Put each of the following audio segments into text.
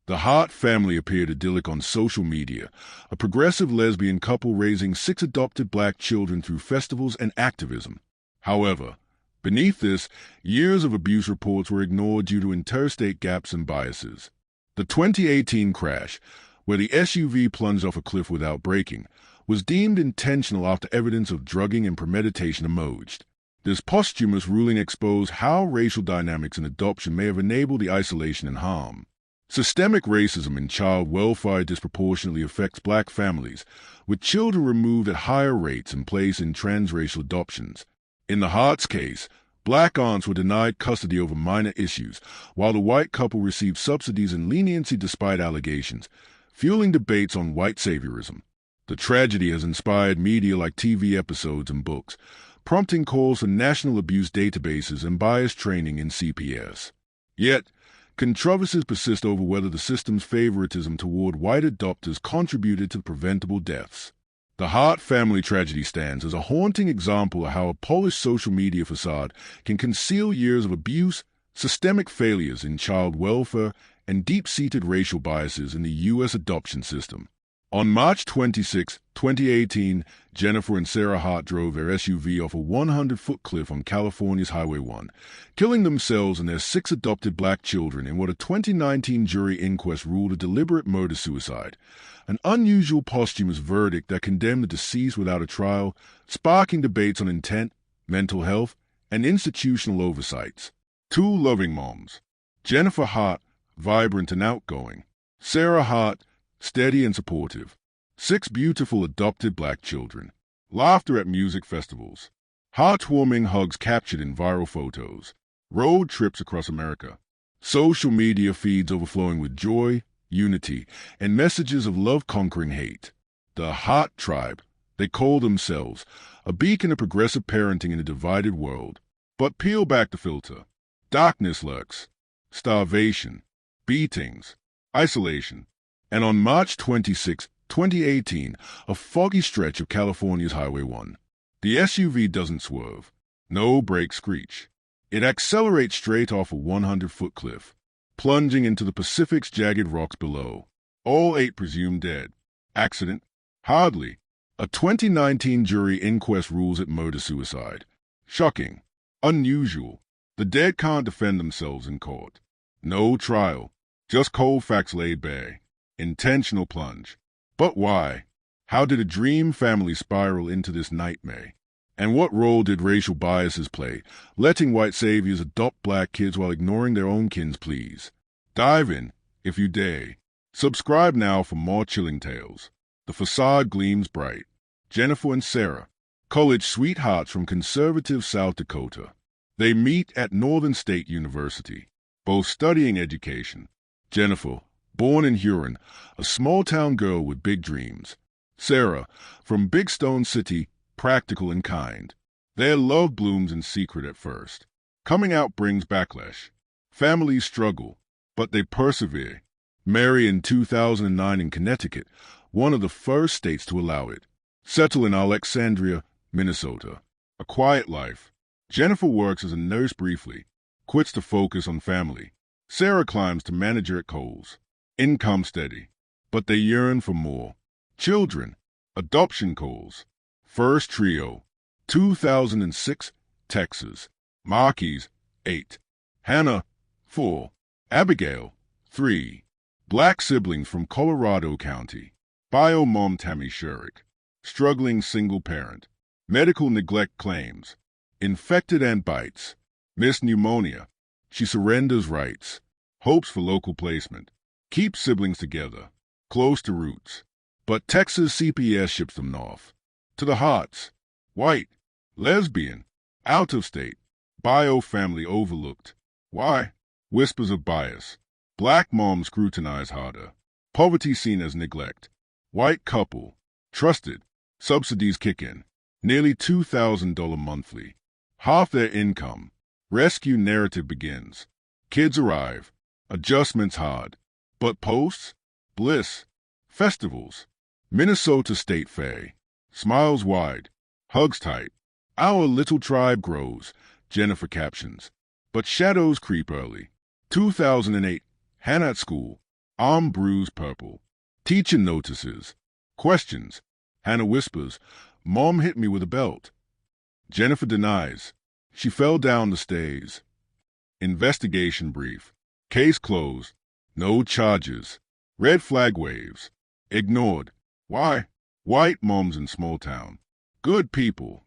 The Hart family appeared idyllic on social media, a progressive lesbian couple raising 6 adopted black children through festivals and activism. However, beneath this, years of abuse reports were ignored due to interstate gaps and biases. The 2018 crash, where the SUV plunged off a cliff without braking, was deemed intentional after evidence of drugging and premeditation emerged. This posthumous ruling exposed how racial dynamics in adoption may have enabled the isolation and harm. Systemic racism in child welfare disproportionately affects black families, with children removed at higher rates and placed in transracial adoptions. In the Hart's case, black aunts were denied custody over minor issues, while the white couple received subsidies and leniency despite allegations, fueling debates on white saviorism. The tragedy has inspired media like TV episodes and books, prompting calls for national abuse databases and bias training in CPS. Yet, controversies persist over whether the system's favoritism toward white adopters contributed to preventable deaths. The Hart family tragedy stands as a haunting example of how a polished social media facade can conceal years of abuse, systemic failures in child welfare, and deep-seated racial biases in the U.S. adoption system. On March 26, 2018, Jennifer and Sarah Hart drove their SUV off a 100-foot cliff on California's Highway 1, killing themselves and their 6 adopted black children in what a 2019 jury inquest ruled a deliberate murder-suicide, an unusual posthumous verdict that condemned the deceased without a trial, sparking debates on intent, mental health, and institutional oversights. 2 loving moms. Jennifer Hart, vibrant and outgoing. Sarah Hart, steady and supportive. 6 beautiful adopted black children. Laughter at music festivals. Heartwarming hugs captured in viral photos. Road trips across America. Social media feeds overflowing with joy, unity, and messages of love conquering hate. The Hart tribe, they call themselves, a beacon of progressive parenting in a divided world. But peel back the filter. Darkness lurks. Starvation. Beatings. Isolation. And on March 26, 2018, a foggy stretch of California's Highway 1. The SUV doesn't swerve. No brake screech. It accelerates straight off a 100-foot cliff, plunging into the Pacific's jagged rocks below. All 8 presumed dead. Accident? Hardly. A 2019 jury inquest rules it murder-suicide. Shocking. Unusual. The dead can't defend themselves in court. No trial. Just cold facts laid bare. Intentional plunge. But why? How did a dream family spiral into this nightmare? And what role did racial biases play, letting white saviors adopt black kids while ignoring their own kin's pleas? Dive in, if you dare. Subscribe now for more chilling tales. The facade gleams bright. Jennifer and Sarah, college sweethearts from conservative South Dakota. They meet at Northern State University, both studying education. Jennifer, born in Huron, a small-town girl with big dreams. Sarah, from Big Stone City, practical and kind. Their love blooms in secret at first. Coming out brings backlash. Families struggle, but they persevere. Marry in 2009 in Connecticut, one of the first states to allow it. Settle in Alexandria, Minnesota. A quiet life. Jennifer works as a nurse briefly, quits to focus on family. Sarah climbs to manager at Kohl's. Income steady, but they yearn for more. Children, adoption calls. First trio, 2006, Texas. Marquise, 8. Hannah, 4. Abigail, 3. Black siblings from Colorado County. Bio mom Tammy Sherrick. Struggling single parent. Medical neglect claims. Infected and bites. Miss pneumonia. She surrenders rights. Hopes for local placement. Keep siblings together, close to roots. But Texas CPS ships them north. To the Harts. White, lesbian, out of state, bio family overlooked. Why? Whispers of bias. Black moms scrutinize harder. Poverty seen as neglect. White couple. Trusted. Subsidies kick in. Nearly $2,000 monthly. Half their income. Rescue narrative begins. Kids arrive. Adjustments hard. But posts? Bliss. Festivals. Minnesota State Fair. Smiles wide. Hugs tight. Our little tribe grows, Jennifer captions. But shadows creep early. 2008. Hannah at school. Arm bruised purple. Teacher notices. Questions. Hannah whispers, Mom hit me with a belt. Jennifer denies. She fell down the stairs. Investigation brief. Case closed. No charges. Red flag waves. Ignored. Why? White moms in small town. Good people.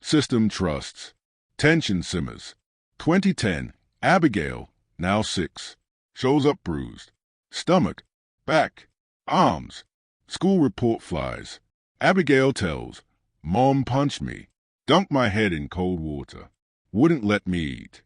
System trusts. Tension simmers. 2010. Abigail, now 6. Shows up bruised. Stomach. Back. Arms. School report flies. Abigail tells, Mom punched me. Dunked my head in cold water. Wouldn't let me eat.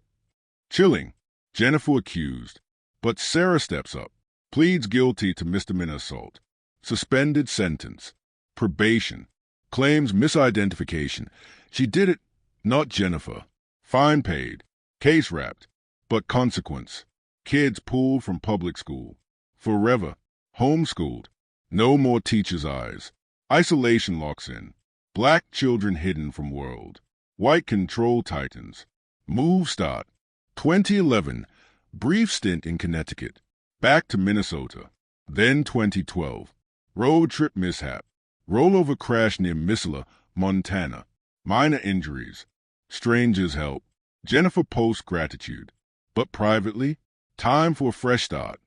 Chilling. Jennifer accused. But Sarah steps up. Pleads guilty to misdemeanor assault. Suspended sentence. Probation. Claims misidentification. She did it, not Jennifer. Fine paid. Case wrapped. But consequence. Kids pulled from public school. Forever. Homeschooled. No more teacher's eyes. Isolation locks in. Black children hidden from world. White control tightens. Move start. 2011. Brief stint in Connecticut. Back to Minnesota. Then 2012. Road trip mishap. Rollover crash near Missoula, Montana. Minor injuries. Strangers help. Jennifer posts gratitude. But privately, time for a fresh start.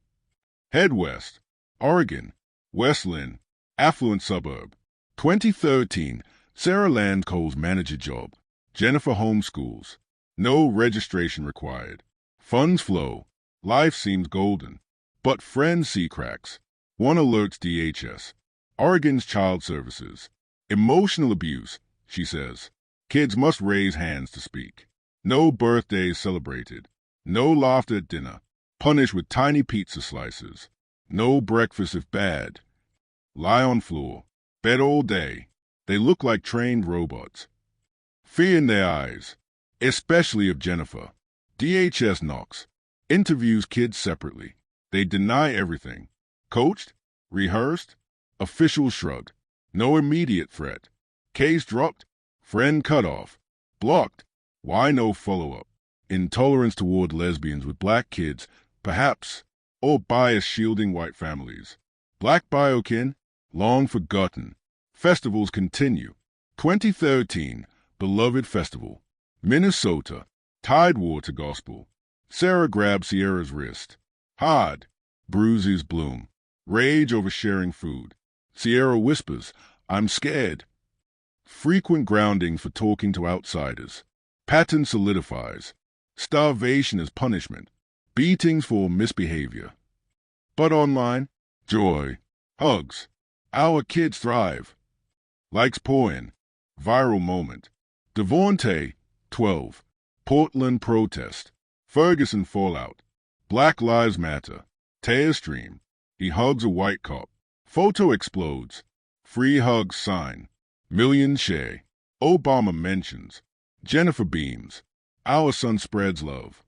Head west. Oregon. West Lynn. Affluent suburb. 2013. Sarah lands Cole's manager job. Jennifer homeschools. No registration required. Funds flow. Life seems golden. But friends see cracks. One alerts DHS. Oregon's Child Services. Emotional abuse, she says. Kids must raise hands to speak. No birthdays celebrated. No laughter at dinner. Punished with tiny pizza slices. No breakfast if bad. Lie on floor. Bed all day. They look like trained robots. Fear in their eyes. Especially of Jennifer. DHS knocks. Interviews kids separately. They deny everything. Coached? Rehearsed? Official shrug. No immediate threat. Case dropped. Friend cut off. Blocked. Why no follow-up? Intolerance toward lesbians with black kids, perhaps, or bias shielding white families. Black biokin, long forgotten. Festivals continue. 2013, Beloved Festival. Minnesota. Tidewater Gospel. Sarah grabs Sierra's wrist. Hard. Bruises bloom. Rage over sharing food. Sierra whispers, I'm scared. Frequent grounding for talking to outsiders. Pattern solidifies. Starvation as punishment. Beatings for misbehavior. But online, joy. Hugs. Our kids thrive. Likes pour in. Viral moment. Devonte, 12. Portland protest. Ferguson fallout. Black Lives Matter. Tear stream. He hugs a white cop. Photo explodes. Free hugs sign. Millions share. Obama mentions. Jennifer beams. Our son spreads love.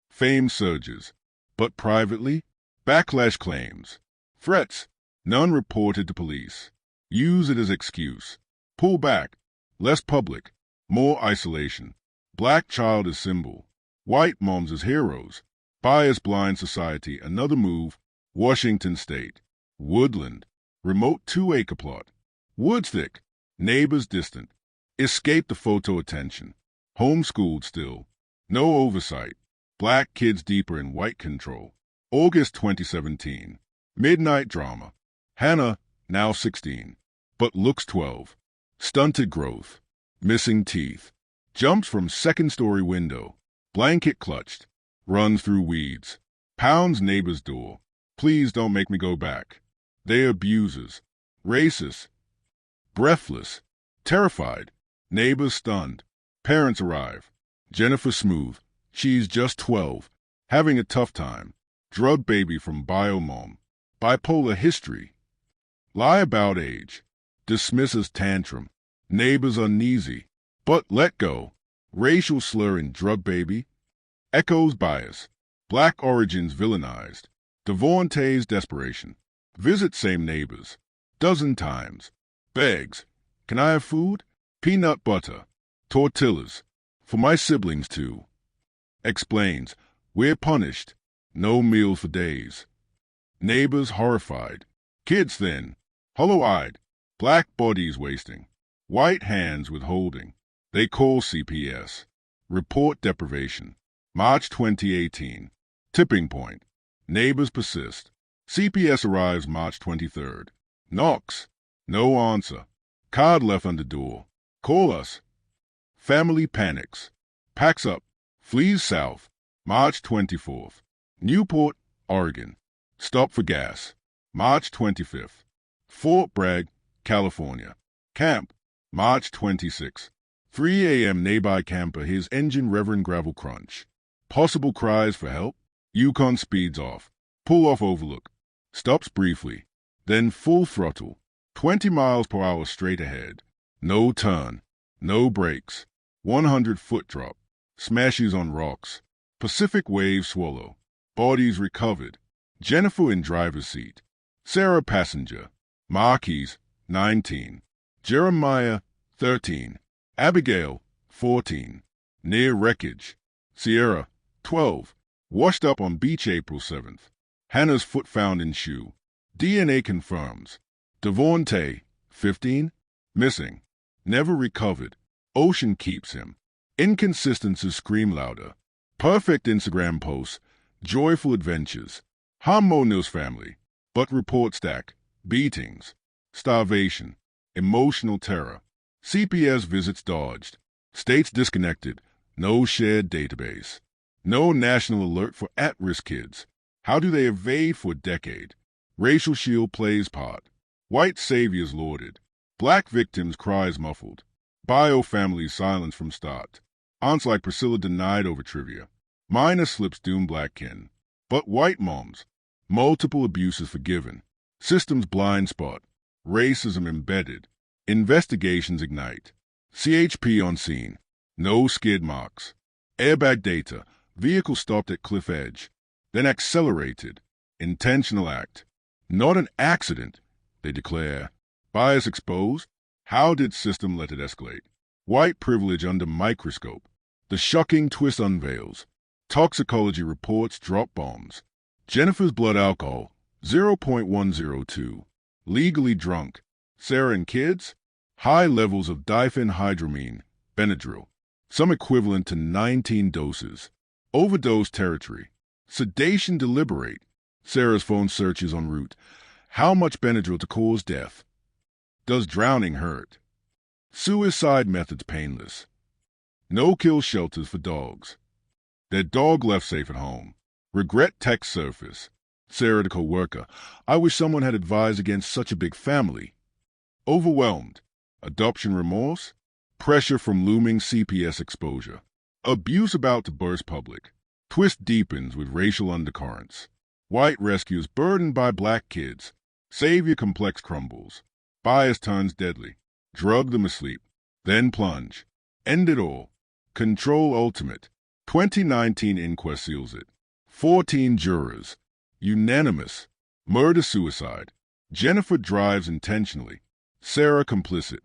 Fame surges. But privately, backlash claims. Threats. None reported to police. Use it as excuse. Pull back. Less public. More isolation. Black child as symbol. White moms as heroes. Bias blind society. Another move. Washington State. Woodland. Remote 2-acre plot. Woods thick. Neighbors distant. Escape the photo attention. Homeschooled still. No oversight. Black kids deeper in white control. August 2017. Midnight drama. Hannah, now 16, but looks 12. Stunted growth. Missing teeth. Jumps from second-story window. Blanket clutched. Runs through weeds. Pounds neighbor's door. Please don't make me go back. They abusers. Racist. Breathless. Terrified. Neighbors stunned. Parents arrive. Jennifer smooth. She's just 12. Having a tough time. Drug baby from biomom. Bipolar history. Lie about age. Dismisses tantrum. Neighbors uneasy. But let go. Racial slur in drug baby. Echoes bias. Black origins villainized. Devonte's desperation. Visit same neighbors. Dozen times. Begs. Can I have food? Peanut butter. Tortillas. For my siblings too. Explains. We're punished. No meals for days. Neighbors horrified. Kids thin, hollow-eyed, black bodies wasting, white hands withholding. They call CPS. Report deprivation. March 2018. Tipping point. Neighbors persist. CPS arrives March 23rd. Knocks. No answer. Card left under door. Call us. Family panics. Packs up. Flees south. March 24th. Newport, Oregon. Stop for gas. March 25th. Fort Bragg, California. Camp. March 26th. 3 a.m. nearby camper hears engine revving gravel crunch. Possible cries for help. Yukon speeds off. Pull off overlook. Stops briefly. Then full throttle. 20 miles per hour straight ahead. No turn. No brakes. 100-foot drop. Smashes on rocks. Pacific wave swallow. Bodies recovered. Jennifer in driver's seat. Sarah passenger. Marquise, 19. Jeremiah, 13. Abigail, 14. Near wreckage. Sierra, 12. Washed up on beach April 7th. Hannah's foot found in shoe. DNA confirms. Devonte, 15. Missing. Never recovered. Ocean keeps him. Inconsistencies scream louder. Perfect Instagram posts. Joyful adventures. Harmonious family. But report stack. Beatings. Starvation. Emotional terror. CPS visits dodged. States disconnected. No shared database. No national alert for at-risk kids. How do they evade for a decade? Racial shield plays part. White saviors lauded. Black victims cries muffled. Bio families silence from start. Aunts like Priscilla denied over trivia. Minor slips doom black kin. But white moms. Multiple abuses forgiven. Systems blind spot. Racism embedded. Investigations ignite. CHP on scene. No skid marks. Airbag data. Vehicle stopped at cliff edge. Then accelerated. Intentional act. Not an accident, they declare. Bias exposed. How did system let it escalate? White privilege under microscope. The shocking twist unveils. Toxicology reports drop bombs. Jennifer's blood alcohol, 0.102. Legally drunk. Sarah and kids, high levels of diphenhydramine, Benadryl, some equivalent to 19 doses. Overdose territory. Sedation deliberate. Sarah's phone searches en route. How much Benadryl to cause death? Does drowning hurt? Suicide methods painless. No-kill shelters for dogs. Their dog left safe at home. Regret text surface. Sarah to co-worker. I wish someone had advised against such a big family. Overwhelmed. Adoption remorse. Pressure from looming CPS exposure. Abuse about to burst public. Twist deepens with racial undercurrents. White rescues burdened by black kids. Savior complex crumbles. Bias turns deadly. Drug them asleep. Then plunge. End it all. Control ultimate. 2019 inquest seals it. 14 jurors. Unanimous. Murder-suicide. Jennifer drives intentionally. Sarah complicit.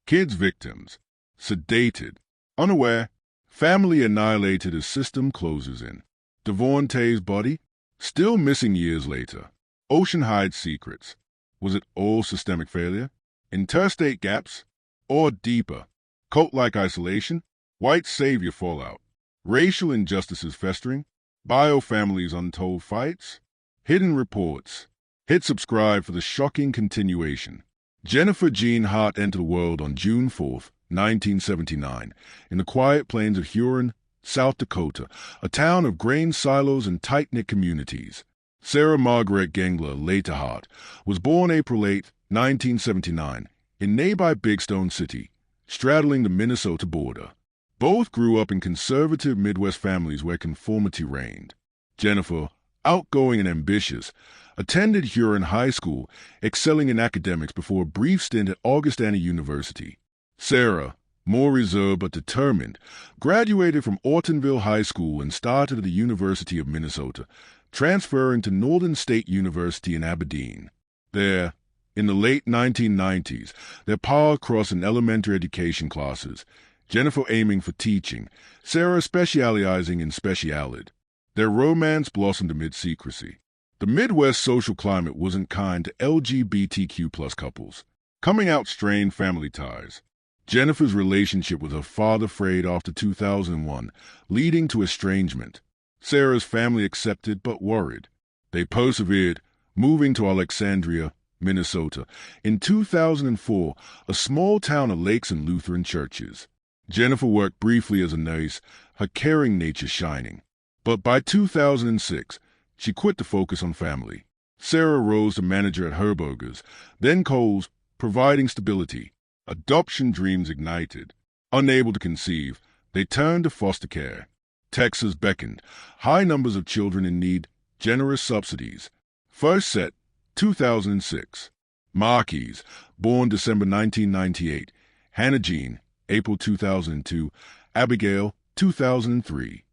Kids victims. Sedated. Unaware. Family annihilated as system closes in. Devonte's body. Still missing years later. Ocean hides secrets. Was it all systemic failure? Interstate gaps? Or deeper? Cult-like isolation? White savior fallout? Racial injustices festering? Bio-families' untold fights? Hidden reports. Hit subscribe for the shocking continuation. Jennifer Jean Hart entered the world on June 4th, 1979, in the quiet plains of Huron, South Dakota, a town of grain silos and tight-knit communities. Sarah Margaret Gengler, later Hart, was born April 8, 1979, in nearby Big Stone City, straddling the Minnesota border. Both grew up in conservative Midwest families where conformity reigned. Jennifer, outgoing and ambitious, attended Huron High School, excelling in academics before a brief stint at Augustana University. Sarah, more reserved but determined, graduated from Ortonville High School and started at the University of Minnesota, transferring to Northern State University in Aberdeen. There, in the late 1990s, their paths crossed in elementary education classes, Jennifer aiming for teaching, Sarah specializing in specialid. Their romance blossomed amid secrecy. The Midwest social climate wasn't kind to LGBTQ plus couples. Coming out strained family ties. Jennifer's relationship with her father frayed after 2001, leading to estrangement. Sarah's family accepted but worried. They persevered, moving to Alexandria, Minnesota, in 2004, a small town of lakes and Lutheran churches. Jennifer worked briefly as a nurse, her caring nature shining. But by 2006, she quit to focus on family. Sarah rose to manager at Herberger's, then Kohl's, providing stability. Adoption dreams ignited. Unable to conceive, they turned to foster care. Texas beckoned. High numbers of children in need, generous subsidies. First set, 2006. Marquise, born December 1998. Hannah Jean, April 2002. Abigail, 2003.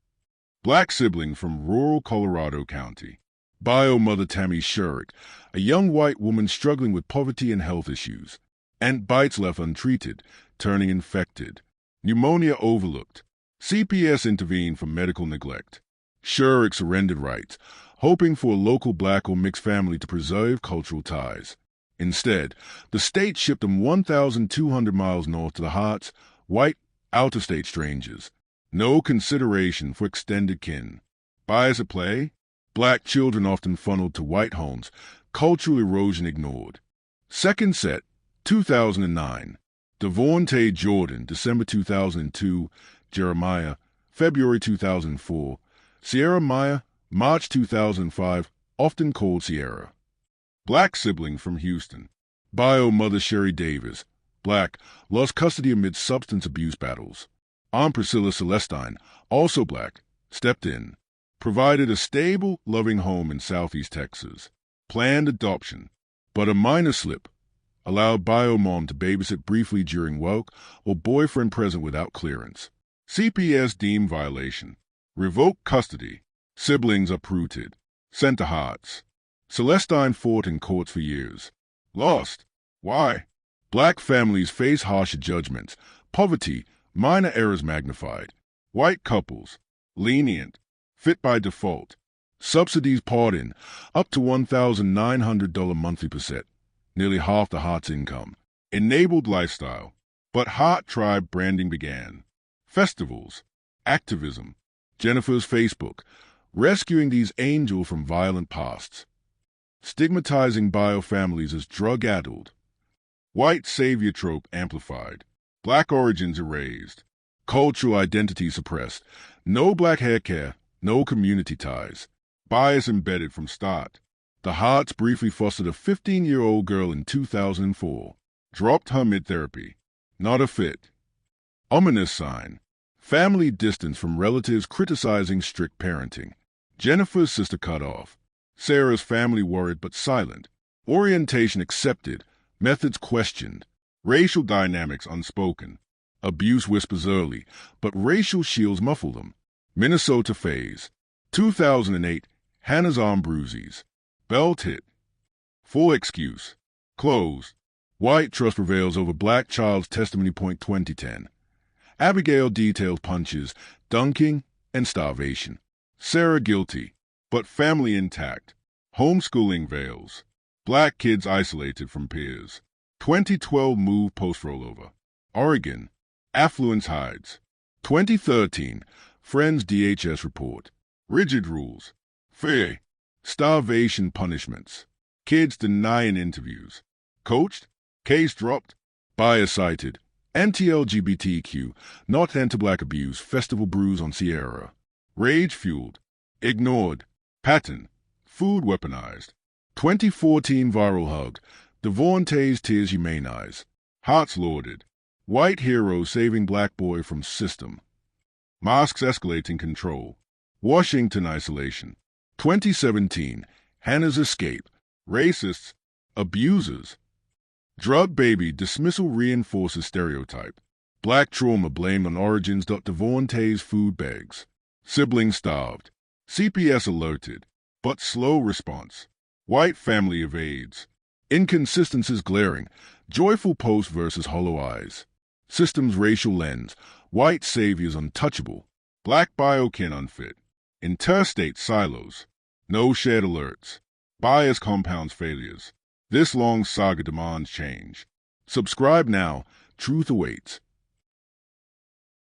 Black sibling from rural Colorado County. Bio mother Tammy Shurik, a young white woman struggling with poverty and health issues. Ant bites left untreated, turning infected. Pneumonia overlooked. CPS intervened for medical neglect. Shurik surrendered rights, hoping for a local black or mixed family to preserve cultural ties. Instead, the state shipped them 1,200 miles north to the Harts, white, out-of-state strangers. No consideration for extended kin. Bias at play? Black children often funneled to white homes, cultural erosion ignored. Second set, 2009. Devonte Jordan, December 2002. Jeremiah, February 2004. Sierra Maya, March 2005, often called Sierra. Black sibling from Houston. Bio mother Sherry Davis, black, lost custody amid substance abuse battles. Aunt Priscilla Celestine, also black, stepped in. Provided a stable, loving home in southeast Texas. Planned adoption, but a minor slip allowed bio mom to babysit briefly during work or boyfriend present without clearance. CPS deemed violation. Revoked custody. Siblings uprooted. Sent to Harts. Celestine fought in courts for years. Lost. Why? Black families face harsher judgments. Poverty, minor errors magnified. White couples, lenient, fit by default. Subsidies pardon, up to $1,900 monthly per set, nearly half the Hart's income. Enabled lifestyle, but Hart Tribe branding began. Festivals, activism, Jennifer's Facebook, rescuing these angels from violent pasts. Stigmatizing bio families as drug-addled. White savior trope amplified. Black origins erased. Cultural identity suppressed. No black hair care, no community ties. Bias embedded from start. The Harts briefly fostered a 15-year-old girl in 2004. Dropped her mid-therapy. Not a fit. Ominous sign. Family distance from relatives criticizing strict parenting. Jennifer's sister cut off. Sarah's family worried but silent. Orientation accepted. Methods questioned. Racial dynamics unspoken. Abuse whispers early, but racial shields muffle them. Minnesota phase. 2008, Hannah's arm bruises. Belt hit. Full excuse. Closed. White trust prevails over black child's testimony. 2010. Abigail details punches, dunking, and starvation. Sarah guilty, but family intact. Homeschooling veils. Black kids isolated from peers. 2012 move post-rollover. Oregon. Affluence hides. 2013. Friends DHS report. Rigid rules. Fear. Starvation punishments. Kids denying interviews. Coached. Case dropped. Bias cited. Anti-LGBTQ, not anti-black abuse, festival brews on Sierra. Rage fueled. Ignored. Pattern. Food weaponized. 2014 viral hug. Devonte's tears humanize. Hearts lauded. White hero saving black boy from system. Masks escalating control. Washington isolation. 2017. Hannah's escape. Racists. Abusers. Drug baby dismissal reinforces stereotype. Black trauma blamed on origins. Devonte's food bags. Siblings starved. CPS alerted, but slow response. White family evades. Inconsistencies glaring. Joyful post versus hollow eyes. Systems racial lens. White saviors untouchable. Black biokin unfit. Interstate silos. No shared alerts. Bias compounds failures. This long saga demands change. Subscribe now. Truth awaits.